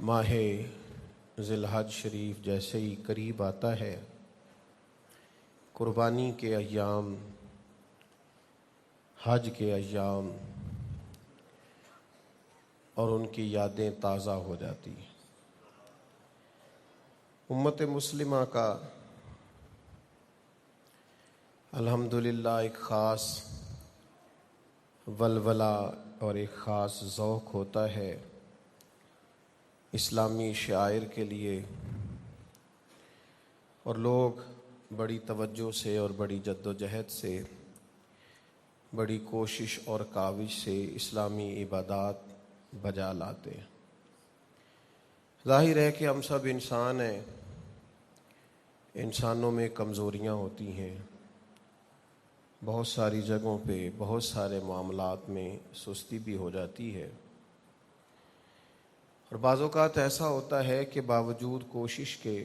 ماہ ذی الحج شریف جیسے ہی قریب آتا ہے، قربانی کے ایام، حج کے ایام اور ان کی یادیں تازہ ہو جاتی ہیں۔ امت مسلمہ کا الحمدللہ ایک خاص ولولہ اور ایک خاص ذوق ہوتا ہے اسلامی شعائر کے لیے، اور لوگ بڑی توجہ سے اور بڑی جد و جہد سے، بڑی کوشش اور کاوش سے اسلامی عبادات بجا لاتے ہیں۔ ظاہر ہے کہ ہم سب انسان ہیں، انسانوں میں کمزوریاں ہوتی ہیں، بہت ساری جگہوں پہ بہت سارے معاملات میں سستی بھی ہو جاتی ہے، اور بعض اوقات ایسا ہوتا ہے کہ باوجود کوشش کے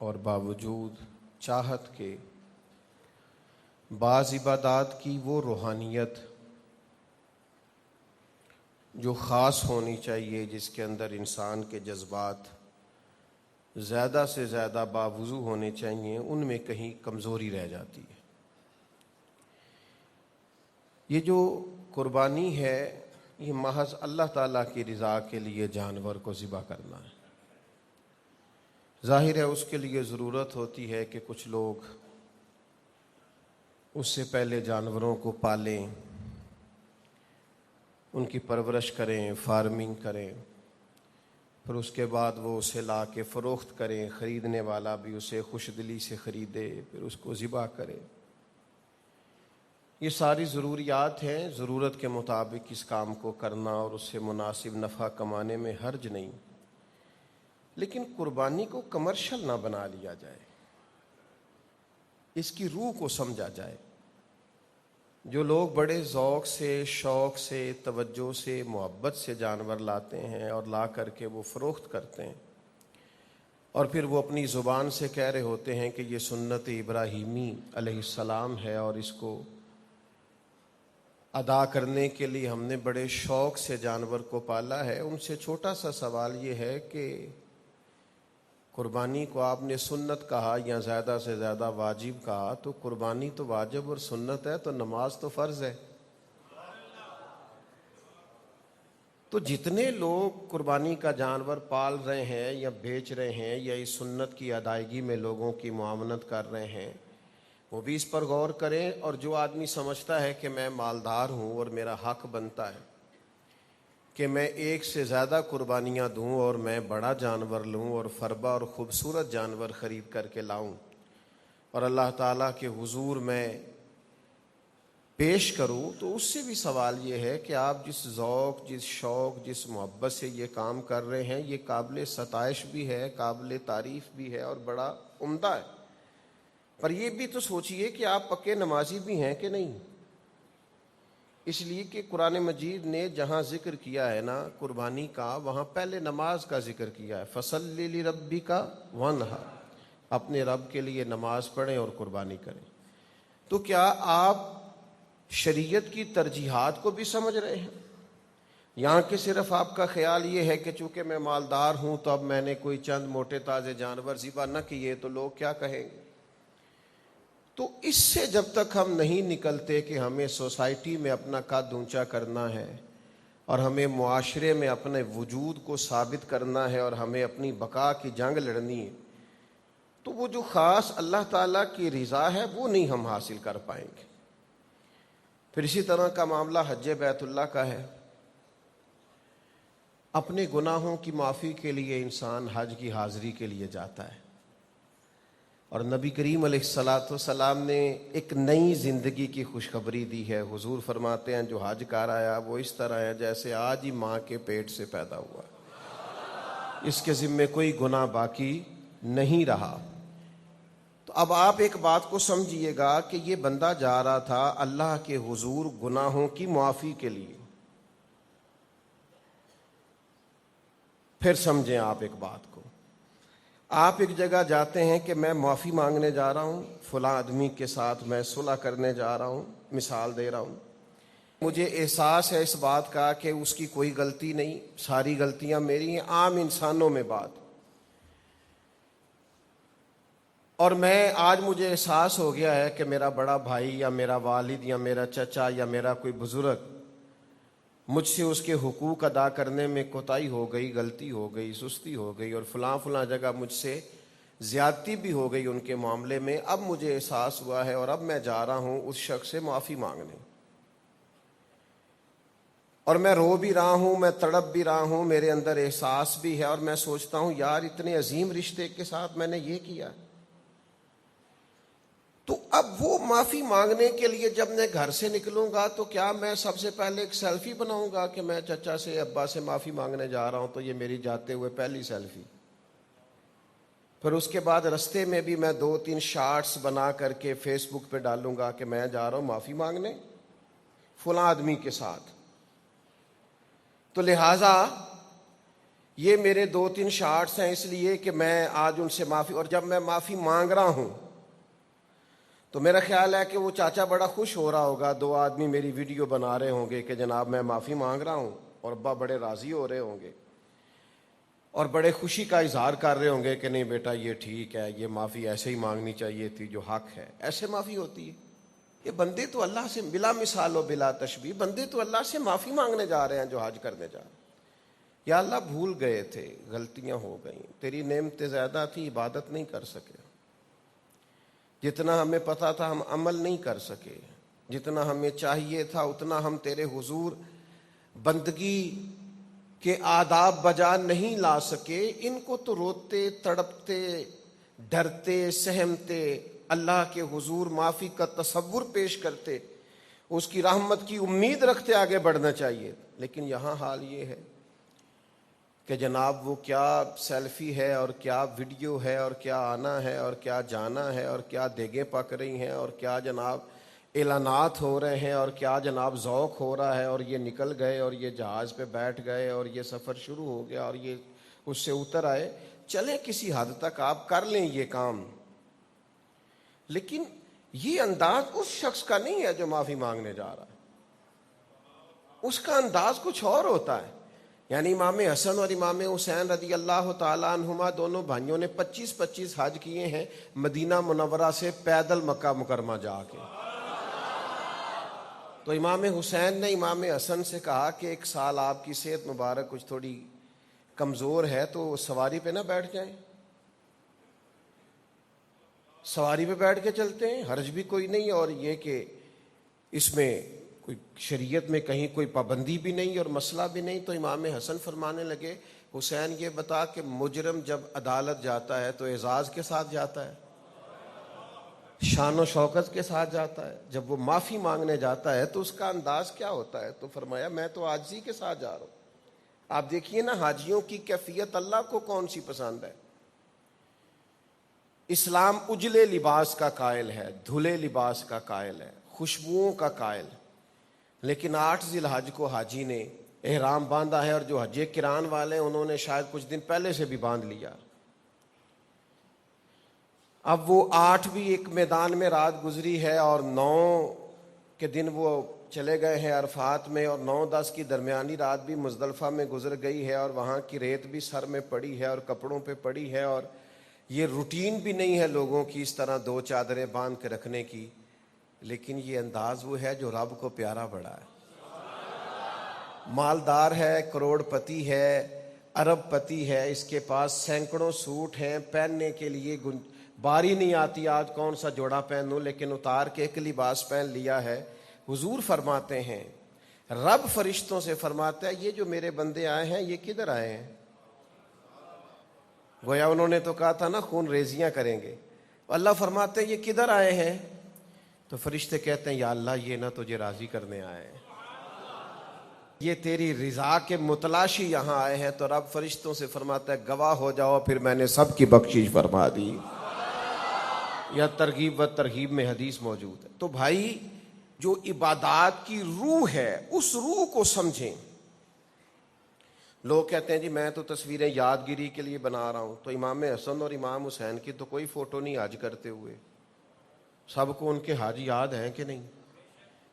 اور باوجود چاہت کے بعض عبادات کی وہ روحانیت جو خاص ہونی چاہیے، جس کے اندر انسان کے جذبات زیادہ سے زیادہ باوضو ہونے چاہیے، ان میں کہیں کمزوری رہ جاتی ہے۔ یہ جو قربانی ہے، یہ محض اللہ تعالیٰ کی رضا کے لیے جانور کو ذبح کرنا ہے۔ ظاہر ہے اس کے لیے ضرورت ہوتی ہے کہ کچھ لوگ اس سے پہلے جانوروں کو پالیں، ان کی پرورش کریں، فارمنگ کریں، پھر اس کے بعد وہ اسے لا کے فروخت کریں، خریدنے والا بھی اسے خوش دلی سے خریدے، پھر اس کو ذبح کرے۔ یہ ساری ضروریات ہیں، ضرورت کے مطابق اس کام کو کرنا اور اس سے مناسب نفع کمانے میں حرج نہیں، لیکن قربانی کو کمرشل نہ بنا لیا جائے، اس کی روح کو سمجھا جائے۔ جو لوگ بڑے ذوق سے، شوق سے، توجہ سے، محبت سے جانور لاتے ہیں اور لا کر کے وہ فروخت کرتے ہیں، اور پھر وہ اپنی زبان سے کہہ رہے ہوتے ہیں کہ یہ سنت ابراہیمی علیہ السلام ہے اور اس کو ادا کرنے کے لیے ہم نے بڑے شوق سے جانور کو پالا ہے، ان سے چھوٹا سا سوال یہ ہے کہ قربانی کو آپ نے سنت کہا یا زیادہ سے زیادہ واجب کہا، تو قربانی تو واجب اور سنت ہے، تو نماز تو فرض ہے۔ تو جتنے لوگ قربانی کا جانور پال رہے ہیں یا بیچ رہے ہیں یا اس سنت کی ادائیگی میں لوگوں کی معاونت کر رہے ہیں، وہ بھی اس پر غور کریں، اور جو آدمی سمجھتا ہے کہ میں مالدار ہوں اور میرا حق بنتا ہے کہ میں ایک سے زیادہ قربانیاں دوں اور میں بڑا جانور لوں اور فربا اور خوبصورت جانور خرید کر کے لاؤں اور اللہ تعالیٰ کے حضور میں پیش کروں، تو اس سے بھی سوال یہ ہے کہ آپ جس ذوق، جس شوق، جس محبت سے یہ کام کر رہے ہیں، یہ قابل ستائش بھی ہے، قابل تعریف بھی ہے اور بڑا عمدہ ہے، پر یہ بھی تو سوچئے کہ آپ پکے نمازی بھی ہیں کہ نہیں۔ اس لیے کہ قرآن مجید نے جہاں ذکر کیا ہے نا قربانی کا، وہاں پہلے نماز کا ذکر کیا ہے، فَصَلِّ لِرَبِّكَ وَانْحَرْ، اپنے رب کے لیے نماز پڑھیں اور قربانی کریں۔ تو کیا آپ شریعت کی ترجیحات کو بھی سمجھ رہے ہیں؟ یہاں کہ صرف آپ کا خیال یہ ہے کہ چونکہ میں مالدار ہوں تو اب میں نے کوئی چند موٹے تازے جانور ذبح نہ کیے تو لوگ کیا کہیں گے۔ تو اس سے جب تک ہم نہیں نکلتے کہ ہمیں سوسائٹی میں اپنا قد اونچا کرنا ہے اور ہمیں معاشرے میں اپنے وجود کو ثابت کرنا ہے اور ہمیں اپنی بقا کی جنگ لڑنی ہے، تو وہ جو خاص اللہ تعالیٰ کی رضا ہے وہ نہیں ہم حاصل کر پائیں گے۔ پھر اسی طرح کا معاملہ حج بیت اللہ کا ہے۔ اپنے گناہوں کی معافی کے لیے انسان حج کی حاضری کے لیے جاتا ہے، اور نبی کریم علیہ السلام نے ایک نئی زندگی کی خوشخبری دی ہے۔ حضور فرماتے ہیں جو حج کر آیا وہ اس طرح ہے جیسے آج ہی ماں کے پیٹ سے پیدا ہوا، اس کے ذمے کوئی گناہ باقی نہیں رہا۔ تو اب آپ ایک بات کو سمجھیے گا کہ یہ بندہ جا رہا تھا اللہ کے حضور گناہوں کی معافی کے لیے۔ پھر سمجھیں آپ ایک بات کو، آپ ایک جگہ جاتے ہیں کہ میں معافی مانگنے جا رہا ہوں، فلاں آدمی کے ساتھ میں صلح کرنے جا رہا ہوں، مثال دے رہا ہوں، مجھے احساس ہے اس بات کا کہ اس کی کوئی غلطی نہیں، ساری غلطیاں میری ہیں، عام انسانوں میں بات. اور آج مجھے احساس ہو گیا ہے کہ میرا بڑا بھائی یا میرا والد یا میرا چچا یا میرا کوئی بزرگ مجھ سے اس کے حقوق ادا کرنے میں کوتاہی ہو گئی، غلطی ہو گئی، سستی ہو گئی، اور فلاں جگہ مجھ سے زیادتی بھی ہو گئی ان کے معاملے میں. اب مجھے احساس ہوا ہے اور اب میں جا رہا ہوں اس شخص سے معافی مانگنے، اور میں رو بھی رہا ہوں، میں تڑپ بھی رہا ہوں، میرے اندر احساس بھی ہے، اور میں سوچتا ہوں یار اتنے عظیم رشتے کے ساتھ میں نے یہ کیا. تو اب وہ معافی مانگنے کے لیے جب میں گھر سے نکلوں گا تو کیا میں سب سے پہلے ایک سیلفی بناؤں گا کہ میں چچا سے ابا سے معافی مانگنے جا رہا ہوں، تو یہ میری جاتے ہوئے پہلی سیلفی. پھر اس کے بعد رستے میں بھی میں 2-3 شارٹس بنا کر کے فیس بک پہ ڈالوں گا کہ میں جا رہا ہوں معافی مانگنے فلاں آدمی کے ساتھ. تو لہٰذا یہ میرے 2-3 شارٹس ہیں اس لیے کہ میں آج ان سے معافی، اور جب میں معافی مانگ رہا ہوں تو میرا خیال ہے کہ وہ چاچا بڑا خوش ہو رہا ہوگا، 2 آدمی میری ویڈیو بنا رہے ہوں گے کہ جناب میں معافی مانگ رہا ہوں، اور ابا بڑے راضی ہو رہے ہوں گے اور بڑے خوشی کا اظہار کر رہے ہوں گے کہ نہیں بیٹا یہ ٹھیک ہے، یہ معافی ایسے ہی مانگنی چاہیے تھی جو حق ہے. ایسے معافی ہوتی ہے؟ یہ بندے تو اللہ سے بلا مثال و بلا تشبیہ، بندے تو اللہ سے معافی مانگنے جا رہے ہیں جو حج کرنے جا رہے ہیں. یا اللہ بھول گئے تھے، غلطیاں ہو گئیں، تیری نعمتیں زیادہ تھی، عبادت نہیں کر سکے، جتنا ہمیں پتا تھا ہم عمل نہیں کر سکے، جتنا ہمیں چاہیے تھا اتنا ہم تیرے حضور بندگی کے آداب بجا نہیں لا سکے. ان کو تو روتے تڑپتے ڈرتے سہمتے اللہ کے حضور معافی کا تصور پیش کرتے، اس کی رحمت کی امید رکھتے آگے بڑھنا چاہیے. لیکن یہاں حال یہ ہے کہ جناب وہ کیا سیلفی ہے اور کیا ویڈیو ہے اور کیا آنا ہے اور کیا جانا ہے اور کیا دیگیں پک رہی ہیں اور کیا جناب اعلانات ہو رہے ہیں اور کیا جناب ذوق ہو رہا ہے، اور یہ نکل گئے اور یہ جہاز پہ بیٹھ گئے اور یہ سفر شروع ہو گیا اور یہ اس سے اتر آئے. چلیں کسی حد تک آپ کر لیں یہ کام، لیکن یہ انداز اس شخص کا نہیں ہے جو معافی مانگنے جا رہا ہے. اس کا انداز کچھ اور ہوتا ہے. یعنی امام حسن اور امام حسین رضی اللہ تعالیٰ عنہما دونوں بھائیوں نے 25 حج کیے ہیں مدینہ منورہ سے پیدل مکہ مکرمہ جا کے. تو امام حسین نے امام حسن سے کہا کہ 1 سال آپ کی صحت مبارک کچھ تھوڑی کمزور ہے تو سواری پہ نہ بیٹھ جائیں، سواری پہ بیٹھ کے چلتے ہیں، حرج بھی کوئی نہیں، اور یہ کہ اس میں کوئی شریعت میں کہیں کوئی پابندی بھی نہیں اور مسئلہ بھی نہیں. تو امام حسن فرمانے لگے حسین یہ بتا کہ مجرم جب عدالت جاتا ہے تو اعزاز کے ساتھ جاتا ہے، شان و شوکت کے ساتھ جاتا ہے، جب وہ معافی مانگنے جاتا ہے تو اس کا انداز کیا ہوتا ہے؟ تو فرمایا میں تو عاجزی کے ساتھ جا رہا ہوں. آپ دیکھیے نا حاجیوں کی کیفیت اللہ کو کون سی پسند ہے. اسلام اجلے لباس کا قائل ہے، دھلے لباس کا قائل ہے، خوشبوؤں کا قائل، لیکن 8 ذی الحج کو حاجی نے احرام باندھا ہے، اور جو حج کران والے ہیں انہوں نے شاید کچھ دن پہلے سے بھی باندھ لیا. اب وہ 8 بھی ایک میدان میں رات گزری ہے اور 9 کے دن وہ چلے گئے ہیں عرفات میں، اور 9-10 کی درمیانی رات بھی مزدلفہ میں گزر گئی ہے، اور وہاں کی ریت بھی سر میں پڑی ہے اور کپڑوں پہ پڑی ہے، اور یہ روٹین بھی نہیں ہے لوگوں کی اس طرح 2 چادریں باندھ کے رکھنے کی. لیکن یہ انداز وہ ہے جو رب کو پیارا بڑا ہے. مالدار ہے، کروڑ پتی ہے، ارب پتی ہے، اس کے پاس سینکڑوں سوٹ ہیں، پہننے کے لیے باری نہیں آتی آج کون سا جوڑا پہنوں، لیکن اتار کے ایک لباس پہن لیا ہے. حضور فرماتے ہیں، رب فرشتوں سے فرماتا ہے یہ جو میرے بندے آئے ہیں یہ کدھر آئے ہیں؟ گویا انہوں نے تو کہا تھا نا خون ریزیاں کریں گے. اللہ فرماتے ہیں یہ کدھر آئے ہیں؟ تو فرشتے کہتے ہیں یا اللہ یہ نہ تجھے راضی کرنے آئے ہیں، یہ تیری رضا کے متلاشی یہاں آئے ہیں. تو رب فرشتوں سے فرماتا ہے گواہ ہو جاؤ پھر میں نے سب کی بخشش فرما دی. یا ترغیب و ترغیب میں حدیث موجود ہے. تو بھائی جو عبادات کی روح ہے اس روح کو سمجھیں. لوگ کہتے ہیں جی میں تو تصویریں یادگیری کے لیے بنا رہا ہوں. تو امام حسن اور امام حسین کی تو کوئی فوٹو نہیں حج کرتے ہوئے، سب کو ان کے حج یاد ہیں کہ نہیں؟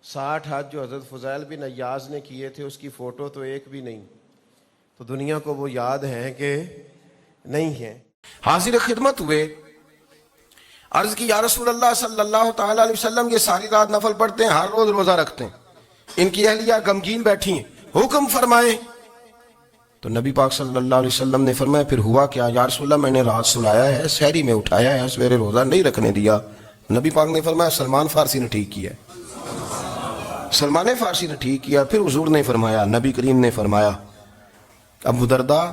60 حج جو حضرت فضیل بن عیاض نے کیے تھے اس کی فوٹو تو ایک بھی نہیں، تو دنیا کو وہ یاد ہیں کہ نہیں ہیں۔ حاضر خدمت ہوئے، عرض کی یا رسول اللہ صلی اللہ تعالیٰ علیہ وسلم یہ ساری رات نفل پڑھتے ہیں، ہر روز روزہ رکھتے ہیں، ان کی اہلیہ غمگین بیٹھی ہیں، حکم فرمائیں۔ تو نبی پاک صلی اللہ علیہ وسلم نے فرمایا پھر ہوا کیا؟ یا رسول اللہ میں نے رات سلایا ہے، سحری میں اٹھایا ہے، سویرے روزہ نہیں رکھنے دیا۔ نبی پاک نے فرمایا سلمان فارسی نے ٹھیک کیا، سلمان فارسی نے ٹھیک کیا۔ پھر حضور نے فرمایا، نبی کریم نے فرمایا ابو درداء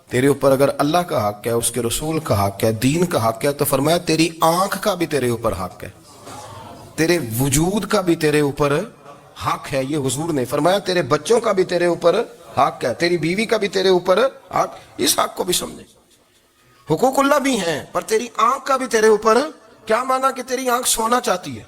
تیرے اوپر اگر اللہ کا حق ہے، اس کے رسول کا حق ہے، دین کا حق ہے، تو فرمایا تیری آنکھ کا بھی تیرے اوپر حق ہے، تیرے وجود کا بھی تیرے اوپر حق ہے۔ یہ حضور نے فرمایا تیرے بچوں کا بھی تیرے اوپر حق ہے، تیری بیوی کا بھی تیرے اوپر حق۔ اس حق کو بھی سمجھے، حقوق اللہ بھی ہیں، پر تیری آنکھ کا بھی تیرے اوپر کیا مانا کہ تیری آنکھ سونا چاہتی ہے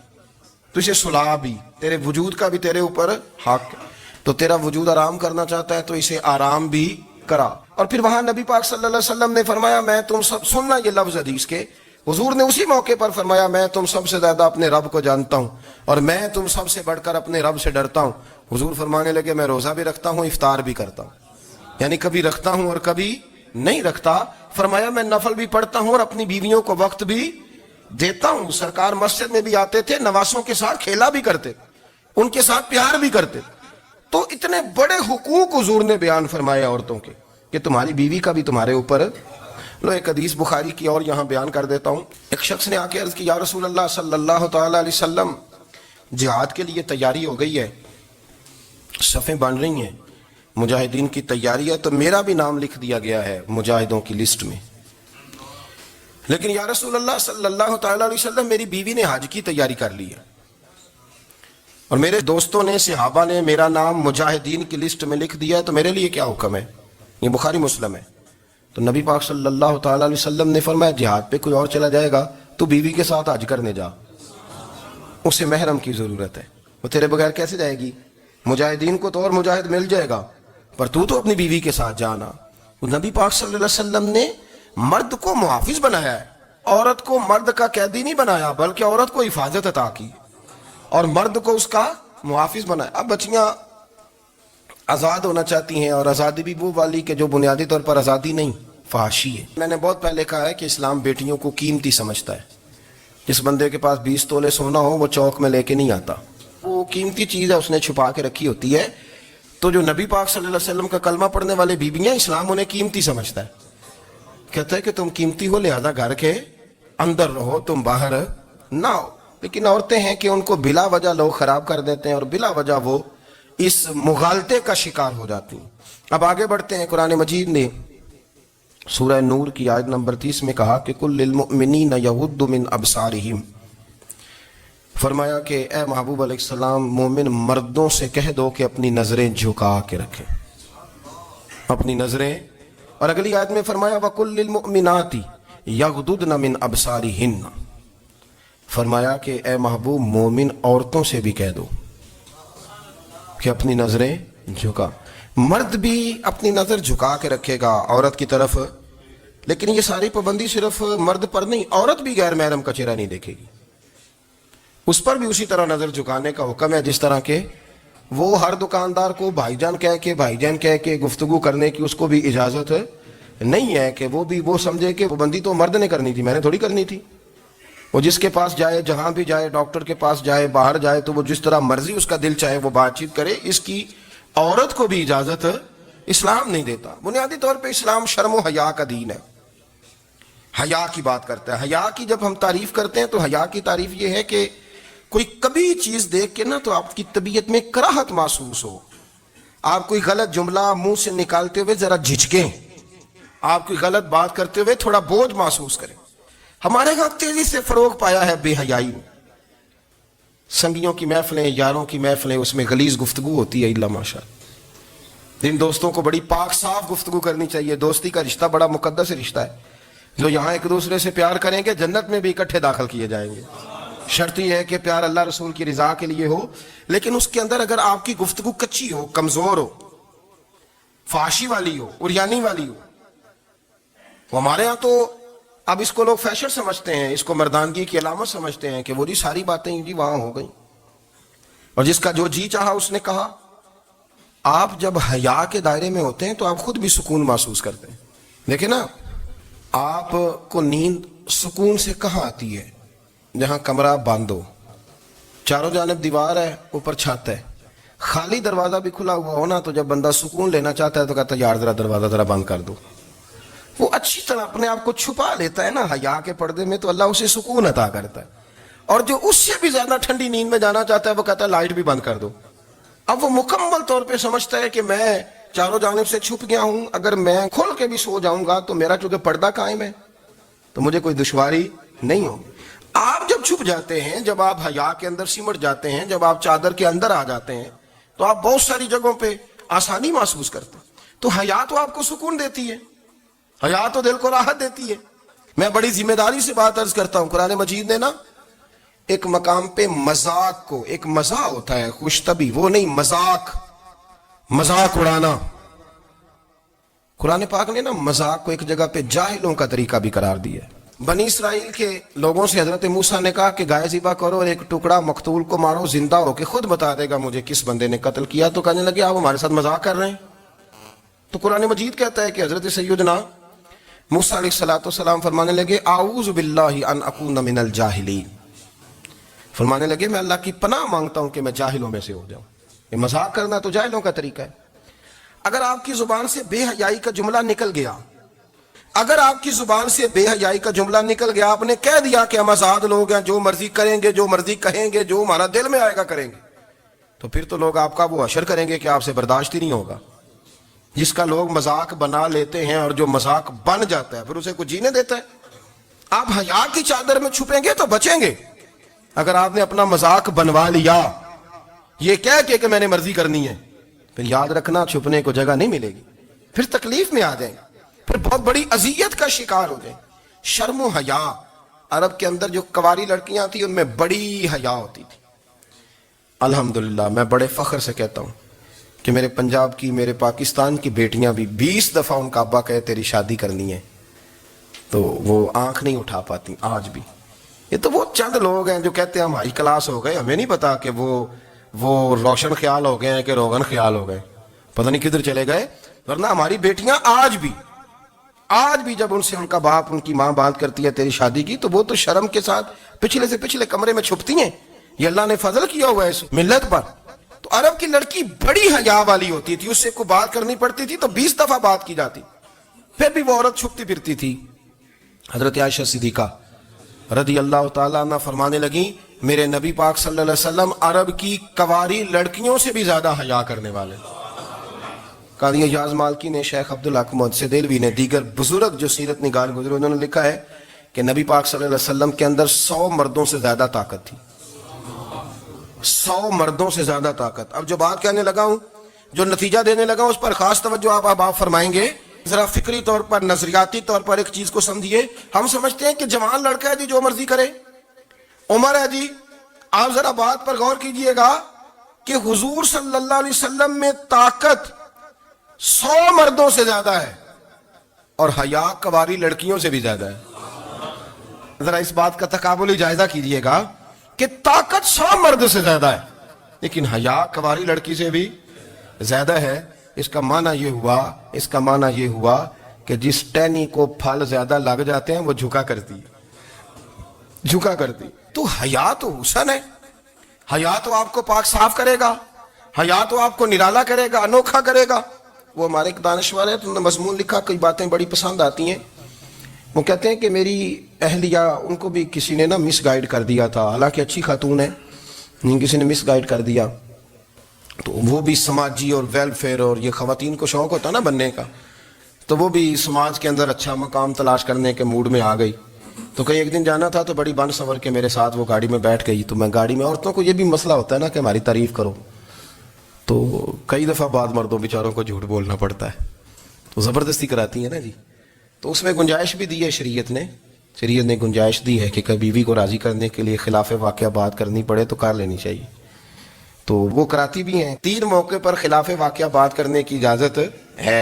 تو اسے سلا بھی، تیرے وجود کا بھی تیرے اوپر حق، تو تیرا وجود آرام کرنا چاہتا ہے تو اسے آرام بھی کرا۔ اور پھر وہاں نبی پاک صلی اللہ علیہ وسلم نے فرمایا میں تم سب، سننا یہ لفظ حدیث کے، حضور نے اسی موقع پر فرمایا میں تم سب سے زیادہ اپنے رب کو جانتا ہوں اور میں تم سب سے بڑھ کر اپنے رب سے ڈرتا ہوں۔ حضور فرمانے لگے میں روزہ بھی رکھتا ہوں، افطار بھی کرتا ہوں، یعنی کبھی رکھتا ہوں اور کبھی نہیں رکھتا۔ فرمایا میں نفل بھی پڑھتا ہوں اور اپنی بیویوں کو وقت بھی دیتا ہوں۔ سرکار مسجد میں بھی آتے تھے، نواسوں کے ساتھ کھیلا بھی کرتے، ان کے ساتھ پیار بھی کرتے۔ تو اتنے بڑے حقوق حضور نے بیان فرمائے عورتوں کے کہ تمہاری بیوی کا بھی تمہارے اوپر۔ لو ایک حدیث بخاری کی اور یہاں بیان کر دیتا ہوں۔ ایک شخص نے آ کے عرض کی یا رسول اللہ صلی اللہ تعالیٰ علیہ وسلم جہاد کے لیے تیاری ہو گئی ہے، صفیں بن رہی ہیں، مجاہدین کی تیاری ہے، تو میرا بھی نام لکھ دیا گیا ہے مجاہدوں کی لسٹ میں، لیکن یا رسول اللہ صلی اللہ تعالیٰ علیہ وسلم میری بیوی نے حج کی تیاری کر لی ہے اور میرے دوستوں نے، صحابہ نے میرا نام مجاہدین کی لسٹ میں لکھ دیا ہے، تو میرے لیے کیا حکم ہے؟ یہ بخاری مسلم ہے۔ تو نبی پاک صلی اللہ تعالیٰ علیہ وسلم نے فرمایا جہاد پہ کوئی اور چلا جائے گا تو بیوی کے ساتھ حج کرنے جا، اسے محرم کی ضرورت ہے، وہ تیرے بغیر کیسے جائے گی؟ مجاہدین کو تو اور مجاہد مل جائے گا، پر تو اپنی بیوی کے ساتھ جانا۔ نبی پاک صلی اللہ علیہ وسلم نے مرد کو محافظ بنایا ہے، عورت کو مرد کا قیدی نہیں بنایا، بلکہ عورت کو حفاظت عطا کی اور مرد کو اس کا محافظ بنایا۔ اب بچیاں آزاد ہونا چاہتی ہیں، اور آزادی بھی وہ والی کہ جو بنیادی طور پر آزادی نہیں، فحاشی ہے۔ میں نے بہت پہلے کہا ہے کہ اسلام بیٹیوں کو قیمتی سمجھتا ہے۔ جس بندے کے پاس 20 تولے سونا ہو وہ چوک میں لے کے نہیں آتا، وہ قیمتی چیز ہے، اس نے چھپا کے رکھی ہوتی ہے۔ تو جو نبی پاک صلی اللہ علیہ وسلم کا کلمہ پڑھنے والے بیویاں، اسلام انہیں قیمتی سمجھتا ہے، کہتا ہے کہ تم قیمتی ہو لہذا گھر کے اندر رہو، تم باہر نہ ہو۔ لیکن عورتیں ہیں کہ ان کو بلا وجہ لوگ خراب کر دیتے ہیں اور بلا وجہ وہ اس مغالطے کا شکار ہو جاتی ہیں۔ اب آگے بڑھتے ہیں۔ قرآن مجید نے سورہ نور کی آیت نمبر 30 میں کہا کہ کل للمؤمنین یغضوا من ابصارہم، فرمایا کہ اے محبوب علیہ السلام مومن مردوں سے کہہ دو کہ اپنی نظریں جھکا کے رکھیں، اپنی نظریں۔ اور اگلی آیت میں فرمایا وَقُلْ لِلْمُؤْمِنَاتِ يَغْضُضْنَ مِنْ أَبْصَارِهِنَّ، فرمایا کہ اے محبوب مومن عورتوں سے بھی کہہ دو کہ اپنی نظریں جھکا۔ مرد بھی اپنی نظر جھکا کے رکھے گا عورت کی طرف، لیکن یہ ساری پابندی صرف مرد پر نہیں، عورت بھی غیر محرم کا چہرہ نہیں دیکھے گی، اس پر بھی اسی طرح نظر جھکانے کا حکم ہے، جس طرح کہ وہ ہر دکاندار کو بھائی جان کہہ کے گفتگو کرنے کی اس کو بھی اجازت نہیں ہے کہ وہ سمجھے کہ پابندی تو مرد نے کرنی تھی، میں نے تھوڑی کرنی تھی۔ وہ جس کے پاس جائے، جہاں بھی جائے، ڈاکٹر کے پاس جائے، باہر جائے، تو وہ جس طرح مرضی اس کا دل چاہے وہ بات چیت کرے، اس کی عورت کو بھی اجازت اسلام نہیں دیتا۔ بنیادی طور پہ اسلام شرم و حیا کا دین ہے، حیا کی بات کرتا ہے۔ حیا کی جب ہم تعریف کرتے ہیں تو حیا کی تعریف یہ ہے کہ کوئی کبھی چیز دیکھ کے نا تو آپ کی طبیعت میں کراہت محسوس ہو، آپ کوئی غلط جملہ منہ سے نکالتے ہوئے ذرا جھجکیں، آپ کوئی غلط بات کرتے ہوئے تھوڑا بوجھ محسوس کریں۔ ہمارے ہاں تیزی سے فروغ پایا ہے بے حیائی میں، سنگیوں کی محفلیں، یاروں کی محفلیں، اس میں غلیظ گفتگو ہوتی ہے، الا ماشاء اللہ۔ جن دوستوں کو بڑی پاک صاف گفتگو کرنی چاہیے، دوستی کا رشتہ بڑا مقدس رشتہ ہے، جو یہاں ایک دوسرے سے پیار کریں گے جنت میں بھی اکٹھے داخل کیے جائیں گے۔ شرط یہ ہے کہ پیار اللہ رسول کی رضا کے لیے ہو، لیکن اس کے اندر اگر آپ کی گفتگو کچی ہو، کمزور ہو، فحاشی والی ہو، عریانی والی ہو، وہ ہمارے ہاں تو اب اس کو لوگ فیشن سمجھتے ہیں، اس کو مردانگی کی علامت سمجھتے ہیں کہ وہ جی ساری باتیں جی وہاں ہو گئیں، اور جس کا جو جی چاہا اس نے کہا۔ آپ جب حیا کے دائرے میں ہوتے ہیں تو آپ خود بھی سکون محسوس کرتے ہیں۔ دیکھیں نا، آپ کو نیند سکون سے کہاں آتی ہے؟ جہاں کمرہ بند ہو، چاروں جانب دیوار ہے، اوپر چھت ہے، خالی دروازہ بھی کھلا ہوا ہونا تو جب بندہ سکون لینا چاہتا ہے تو کہتا ہے یار ذرا دروازہ ذرا بند کر دو۔ وہ اچھی طرح اپنے آپ کو چھپا لیتا ہے نا حیا کے پردے میں، تو اللہ اسے سکون عطا کرتا ہے۔ اور جو اس سے بھی زیادہ ٹھنڈی نیند میں جانا چاہتا ہے وہ کہتا ہے لائٹ بھی بند کر دو۔ اب وہ مکمل طور پہ سمجھتا ہے کہ میں چاروں جانب سے چھپ گیا ہوں، اگر میں کھول کے بھی سو جاؤں گا تو میرا چونکہ پردہ قائم ہے تو مجھے کوئی دشواری نہیں ہوگی۔ آپ جب چھپ جاتے ہیں، جب آپ حیا کے اندر سمٹ جاتے ہیں، جب آپ چادر کے اندر آ جاتے ہیں تو آپ بہت ساری جگہوں پہ آسانی محسوس کرتے ہیں۔ تو حیا تو آپ کو سکون دیتی ہے، حیا تو دل کو راحت دیتی ہے۔ میں بڑی ذمہ داری سے بات عرض کرتا ہوں، قرآن مجید نے نا ایک مقام پہ مذاق کو، ایک مزاح ہوتا ہے خوش طبی، وہ نہیں، مذاق اڑانا، قرآن پاک نے نا مذاق کو ایک جگہ پہ جاہلوں کا طریقہ بھی قرار دیا ہے۔ بنی اسرائیل کے لوگوں سے حضرت موسیٰ نے کہا کہ گائے ذبح کرو اور ایک ٹکڑا مقتول کو مارو، زندہ ہو کے خود بتا دے گا مجھے کس بندے نے قتل کیا۔ تو کہنے لگے آپ ہمارے ساتھ مذاق کر رہے ہیں۔ تو قرآن مجید کہتا ہے کہ حضرت سیدنا موسیٰ علیہ السلام فرمانے لگے اعوذ باللہ ان اکون من الجاہلین، فرمانے لگے میں اللہ کی پناہ مانگتا ہوں کہ میں جاہلوں میں سے ہو جاؤں۔ یہ مذاق کرنا تو جاہلوں کا طریقہ ہے۔ اگر آپ کی زبان سے بے حیائی کا جملہ نکل گیا، اگر آپ کی زبان سے بے حیائی کا جملہ نکل گیا، آپ نے کہہ دیا کہ ہم آزاد لوگ ہیں، جو مرضی کریں گے، جو مرضی کہیں گے، جو ہمارا دل میں آئے گا کریں گے، تو پھر تو لوگ آپ کا وہ حشر کریں گے کہ آپ سے برداشت ہی نہیں ہوگا۔ جس کا لوگ مذاق بنا لیتے ہیں اور جو مذاق بن جاتا ہے پھر اسے کوئی جینے دیتا ہے؟ آپ حیا کی چادر میں چھپیں گے تو بچیں گے۔ اگر آپ نے اپنا مذاق بنوا لیا یہ کہہ کے کہ میں نے مرضی کرنی ہے، پھر یاد رکھنا چھپنے کو جگہ نہیں ملے گی، پھر تکلیف میں آ جائیں گے، پھر بہت بڑی اذیت کا شکار ہو جائیں۔ شرم و حیا، عرب کے اندر جو کواری لڑکیاں تھیں ان میں بڑی حیا ہوتی تھی۔ الحمدللہ میں بڑے فخر سے کہتا ہوں کہ میرے پنجاب کی، میرے پاکستان کی بیٹیاں بھی 20 دفعہ ان کا ابا کہے تیری شادی کرنی ہے تو وہ آنکھ نہیں اٹھا پاتی آج بھی۔ یہ تو وہ چند لوگ ہیں جو کہتے ہیں ہم ہائی کلاس ہو گئے، ہمیں نہیں پتا کہ وہ روشن خیال ہو گئے ہیں کہ روغن خیال ہو گئے، پتہ نہیں کدھر چلے گئے۔ ورنہ ہماری بیٹیاں آج بھی جب ان سے ان کا باپ، ان کی ماں بات کرتی ہے تیری شادی کی، تو وہ تو شرم کے ساتھ پچھلے سے پچھلے کمرے میں چھپتی ہیں۔ یہ اللہ نے فضل کیا ہوا ہے اس ملت پر۔ تو عرب کی لڑکی بڑی حیا والی ہوتی تھی، اس سے کوئی بات کرنی پڑتی تھی تو 20 دفعہ بات کی جاتی، پھر بھی وہ عورت چھپتی پھرتی تھی۔ حضرت عائشہ صدیقہ رضی اللہ تعالیٰ عنہ فرمانے لگیں میرے نبی پاک صلی اللہ علیہ وسلم عرب کی کواری لڑکیوں سے بھی زیادہ حیا کرنے والے۔ قاضی اعجاز مالکی نے، شیخ عبدالحق محدث دہلوی نے، دیگر بزرگ جو سیرت نگار گزرے، انہوں نے لکھا ہے کہ نبی پاک صلی اللہ علیہ وسلم کے اندر 100 مردوں سے زیادہ طاقت تھی، 100 مردوں سے زیادہ طاقت۔ اب جو بات کہنے لگا ہوں، جو نتیجہ دینے لگا ہوں، اس پر خاص توجہ آپ فرمائیں گے۔ ذرا فکری طور پر، نظریاتی طور پر ایک چیز کو سمجھیے۔ ہم سمجھتے ہیں کہ جوان لڑکا ہے جی جو مرضی کرے، عمر ہے جی۔ آپ ذرا بات پر غور کیجئے گا کہ حضور صلی اللہ علیہ وسلم میں طاقت 100 مردوں سے زیادہ ہے اور حیا کواری لڑکیوں سے بھی زیادہ ہے۔ ذرا اس بات کا تقابلی جائزہ کیجئے گا کہ طاقت 100 مرد سے زیادہ ہے لیکن حیا کواری لڑکی سے بھی زیادہ ہے۔ اس کا معنی یہ ہوا کہ جس ٹہنی کو پھل زیادہ لگ جاتے ہیں وہ جھکا کرتی۔ تو حیا تو حسن ہے، حیا تو آپ کو پاک صاف کرے گا، حیا تو آپ کو نرالا کرے گا، انوکھا کرے گا۔ وہ ہمارے ایک دانشور ہے، تو انہوں نے مضمون لکھا، کئی باتیں بڑی پسند آتی ہیں۔ وہ کہتے ہیں کہ میری اہلیہ، ان کو بھی کسی نے نا مس گائیڈ کر دیا تھا، حالانکہ اچھی خاتون ہے، کسی نے مس گائیڈ کر دیا، تو وہ بھی سماجی اور ویلفیئر اور یہ خواتین کو شوق ہوتا نا بننے کا، تو وہ بھی سماج کے اندر اچھا مقام تلاش کرنے کے موڈ میں آ گئی۔ تو کہیں ایک دن جانا تھا تو بڑی بن سنور کے میرے ساتھ وہ گاڑی میں بیٹھ گئی۔ تو میں گاڑی میں، عورتوں کو یہ بھی مسئلہ ہوتا ہے نا کہ ہماری تعریف کرو، تو کئی دفعہ بعد مردوں بیچاروں کو جھوٹ بولنا پڑتا ہے، تو زبردستی کراتی ہیں نا جی۔ تو اس میں گنجائش بھی دی ہے شریعت نے گنجائش دی ہے کہ کبھی بیوی کو راضی کرنے کے لیے خلاف واقعہ بات کرنی پڑے تو کر لینی چاہیے، تو وہ کراتی بھی ہیں۔ 3 موقع پر خلاف واقعہ بات کرنے کی اجازت ہے،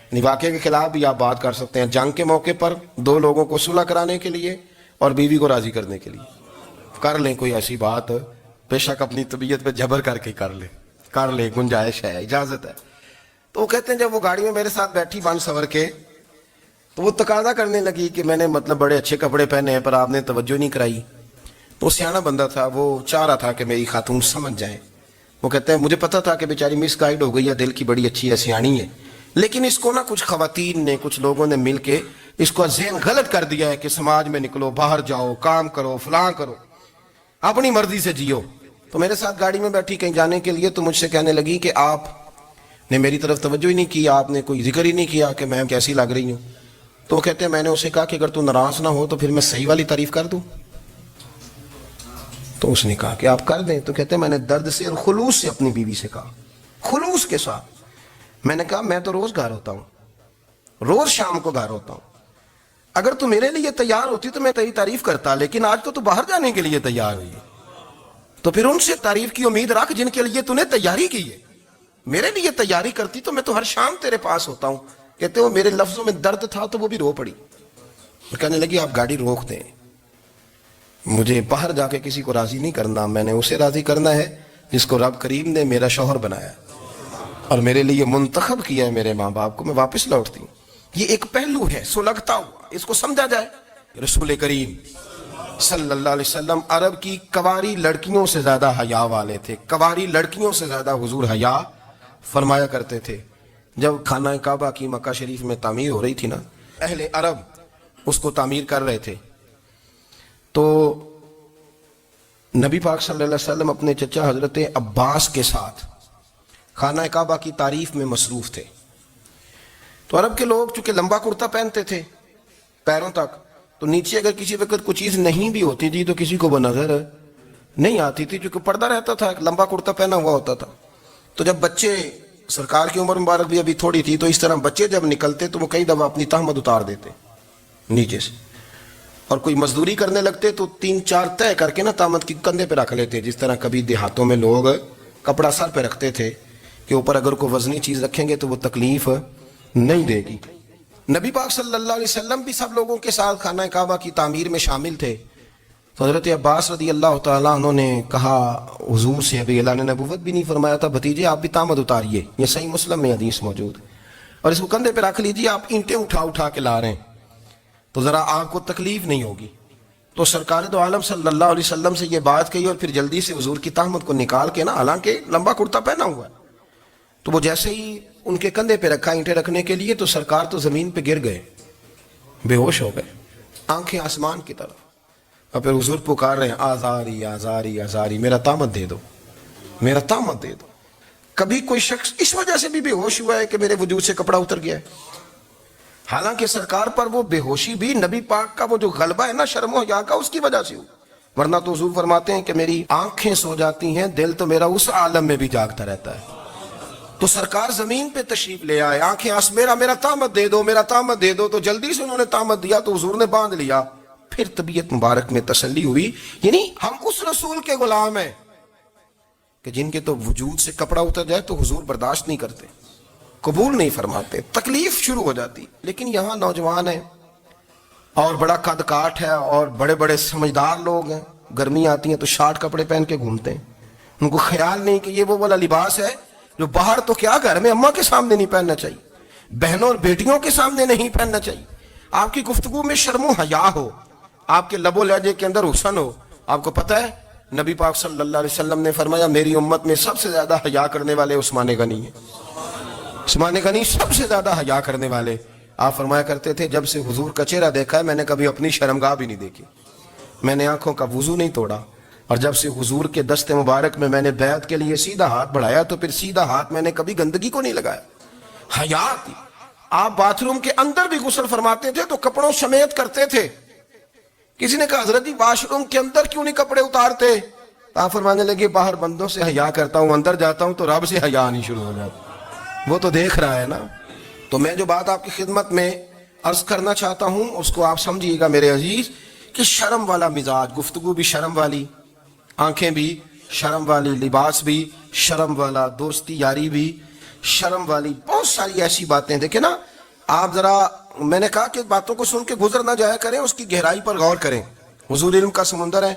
یعنی واقعے کے خلاف بھی آپ بات کر سکتے ہیں۔ جنگ کے موقع پر 2 لوگوں کو صلح کرانے کے لیے اور بیوی کو راضی کرنے کے لیے کر لیں، کوئی ایسی بات بے شک اپنی طبیعت پہ جبر کر کے کر لے گنجائش ہے، اجازت ہے۔ تو وہ کہتے ہیں جب وہ گاڑی میں میرے ساتھ بیٹھی بن سور کے تو وہ تقاضا کرنے لگی کہ میں نے مطلب بڑے اچھے کپڑے پہنے ہیں پر آپ نے توجہ نہیں کرائی۔ تو سیانا بندہ تھا، وہ چاہ رہا تھا کہ میری خاتون سمجھ جائیں۔ وہ کہتے ہیں مجھے پتا تھا کہ بیچاری مس گائیڈ ہو گئی ہے، دل کی بڑی اچھی ہے، سیانی ہے، لیکن اس کو نا کچھ خواتین نے، کچھ لوگوں نے مل کے اس کو ذہن غلط کر دیا ہے کہ سماج میں نکلو، باہر جاؤ، کام کرو، فلاں کرو، اپنی مرضی سے جیو۔ تو میرے ساتھ گاڑی میں بیٹھی کہیں جانے کے لیے، تو مجھ سے کہنے لگی کہ آپ نے میری طرف توجہ ہی نہیں کی، آپ نے کوئی ذکر ہی نہیں کیا کہ میں کیسی لگ رہی ہوں۔ تو وہ کہتے ہیں میں نے اسے کہا کہ اگر تو ناراض نہ ہو تو پھر میں صحیح والی تعریف کر دوں۔ تو اس نے کہا کہ آپ کر دیں۔ تو کہتے ہیں میں نے درد سے اور خلوص سے اپنی بیوی سے کہا، خلوص کے ساتھ میں نے کہا میں تو روز گھر ہوتا ہوں، روز شام کو گھر ہوتا ہوں، اگر تو میرے لیے تیار ہوتی تو میں تیری تعریف کرتا، لیکن آج تو باہر جانے کے لیے تیار ہوئی ہے، تو پھر ان سے تعریف کی امید رکھ جن کے لیے تو نے تیاری کی ہے۔ میرے لیے تیاری کرتی تو میں تو ہر شام تیرے پاس ہوتا ہوں۔ کہتے وہ میرے لفظوں میں درد تھا تو وہ بھی رو پڑی، کہنے لگی آپ گاڑی روک دیں، مجھے باہر جا کے کسی کو راضی نہیں کرنا، میں نے اسے راضی کرنا ہے جس کو رب کریم نے میرا شوہر بنایا اور میرے لیے منتخب کیا ہے میرے ماں باپ کو، میں واپس لوٹتی ہوں۔ یہ ایک پہلو ہے سلگتا ہوا، اس کو سمجھا جائے۔ رسول کریم صلی اللہ علیہ وسلم عرب کی کواری لڑکیوں سے زیادہ حیا والے تھے، کواری لڑکیوں سے زیادہ حضور حیا فرمایا کرتے تھے۔ جب خانہ کعبہ کی مکہ شریف میں تعمیر ہو رہی تھی نا، اہل عرب اس کو تعمیر کر رہے تھے، تو نبی پاک صلی اللہ علیہ وسلم اپنے چچا حضرت عباس کے ساتھ خانہ کعبہ کی تعریف میں مصروف تھے۔ تو عرب کے لوگ چونکہ لمبا کرتا پہنتے تھے پیروں تک، تو نیچے اگر کسی وقت کوئی چیز نہیں بھی ہوتی تھی تو کسی کو وہ نظر نہیں آتی تھی، چونکہ پردہ رہتا تھا، ایک لمبا کرتا پہنا ہوا ہوتا تھا۔ تو جب بچے، سرکار کی عمر مبارک بھی ابھی تھوڑی تھی، تو اس طرح بچے جب نکلتے تو وہ کئی دفعہ اپنی تہمت اتار دیتے نیچے سے، اور کوئی مزدوری کرنے لگتے تو 3-4 طے کر کے نا تہمت کی کندھے پہ رکھ لیتے، جس طرح کبھی دیہاتوں میں لوگ کپڑا سر پہ رکھتے تھے کہ اوپر اگر کوئی وزنی چیز رکھیں گے تو وہ تکلیف نہیں دے گی۔ نبی پاک صلی اللہ علیہ وسلم بھی سب لوگوں کے ساتھ خانہ کعبہ کی تعمیر میں شامل تھے۔ تو حضرت عباس رضی اللہ تعالیٰ عنہ نے کہا حضور سے، ابھی اللہ نے نبوت بھی نہیں فرمایا تھا، بھتیجے آپ بھی تہمت اتاریے، یہ صحیح مسلم میں حدیث موجود، اور اس کو کندھے پہ رکھ لیجیے، آپ اینٹیں اٹھا کے لا رہے ہیں تو ذرا آپ کو تکلیف نہیں ہوگی۔ تو سرکار دو عالم صلی اللہ علیہ وسلم سے یہ بات کہی، اور پھر جلدی سے حضور کی تہمت کو نکال کے نا، حالانکہ لمبا کرتا پہنا ہوا ہے، تو وہ جیسے ہی ان کے کندھے پہ رکھا اینٹیں رکھنے کے لیے، تو سرکار تو زمین پہ گر گئے، بے ہوش ہو گئے، آنکھیں آسمان کی طرف، اور پھر حضور پکار رہے ہیں آزاری آزاری آزاری، میرا تہمت دے دو، میرا تہمت دے دو۔ کبھی کوئی شخص اس وجہ سے بھی بے ہوش ہوا ہے کہ میرے وجود سے کپڑا اتر گیا ہے؟ حالانکہ سرکار پر وہ بے ہوشی بھی نبی پاک کا وہ جو غلبہ ہے نا شرم و حیا کا، اس کی وجہ سے ہو، ورنہ تو حضور فرماتے ہیں کہ میری آنکھیں سو جاتی ہیں، دل تو میرا اس عالم میں بھی جاگتا رہتا ہے۔ تو سرکار زمین پہ تشریف لے آئے، آنکھیں میرا تہمت دے دو، میرا تہمت دے دو، تو جلدی سے انہوں نے تہمت دیا تو حضور نے باندھ لیا، پھر طبیعت مبارک میں تسلی ہوئی۔ یعنی ہم اس رسول کے غلام ہیں کہ جن کے تو وجود سے کپڑا اتر جائے تو حضور برداشت نہیں کرتے، قبول نہیں فرماتے، تکلیف شروع ہو جاتی۔ لیکن یہاں نوجوان ہیں اور بڑا قد کاٹ ہے اور بڑے بڑے سمجھدار لوگ ہیں، گرمی آتی ہیں تو شارٹ کپڑے پہن کے گھومتے ہیں، ان کو خیال نہیں کہ یہ وہ والا لباس ہے جو باہر تو کیا گھر میں اماں کے سامنے نہیں پہننا چاہیے، بہنوں اور بیٹیوں کے سامنے نہیں پہننا چاہیے۔ آپ کی گفتگو میں شرم و حیا ہو، آپ کے لب و لہجے کے اندر حسن ہو۔ آپ کو پتہ ہے نبی پاک صلی اللہ علیہ وسلم نے فرمایا میری امت میں سب سے زیادہ حیا کرنے والے عثمان غنی ہیں، عثمان غنی سب سے زیادہ حیا کرنے والے۔ آپ فرمایا کرتے تھے جب سے حضور کا چہرہ دیکھا ہے میں نے کبھی اپنی شرمگاہ بھی نہیں دیکھی، میں نے آنکھوں کا وضو نہیں توڑا، اور جب سے حضور کے دست مبارک میں نے بیعت کے لیے سیدھا ہاتھ بڑھایا تو پھر سیدھا ہاتھ میں نے کبھی گندگی کو نہیں لگایا۔ حیا تھی۔ آپ باتھ روم کے اندر بھی غسل فرماتے تھے تو کپڑوں سمیت کرتے تھے۔ کسی نے کہا حضرت جی واش روم کے اندر کیوں نہیں کپڑے اتارتے؟ آپ فرمانے لگے باہر بندوں سے حیا کرتا ہوں، اندر جاتا ہوں تو رب سے حیا نہیں شروع ہو جاتا، وہ تو دیکھ رہا ہے نا۔ تو میں جو بات آپ کی خدمت میں عرض کرنا چاہتا ہوں اس کو آپ سمجھیے گا میرے عزیز، کہ شرم والا مزاج، گفتگو بھی شرم والی، آنکھیں بھی شرم والی، لباس بھی شرم والا، دوستی یاری بھی شرم والی، بہت ساری ایسی باتیں۔ دیکھیں نا آپ ذرا، میں نے کہا کہ باتوں کو سن کے گزر نہ جایا کریں، اس کی گہرائی پر غور کریں۔ حضور علم کا سمندر ہے،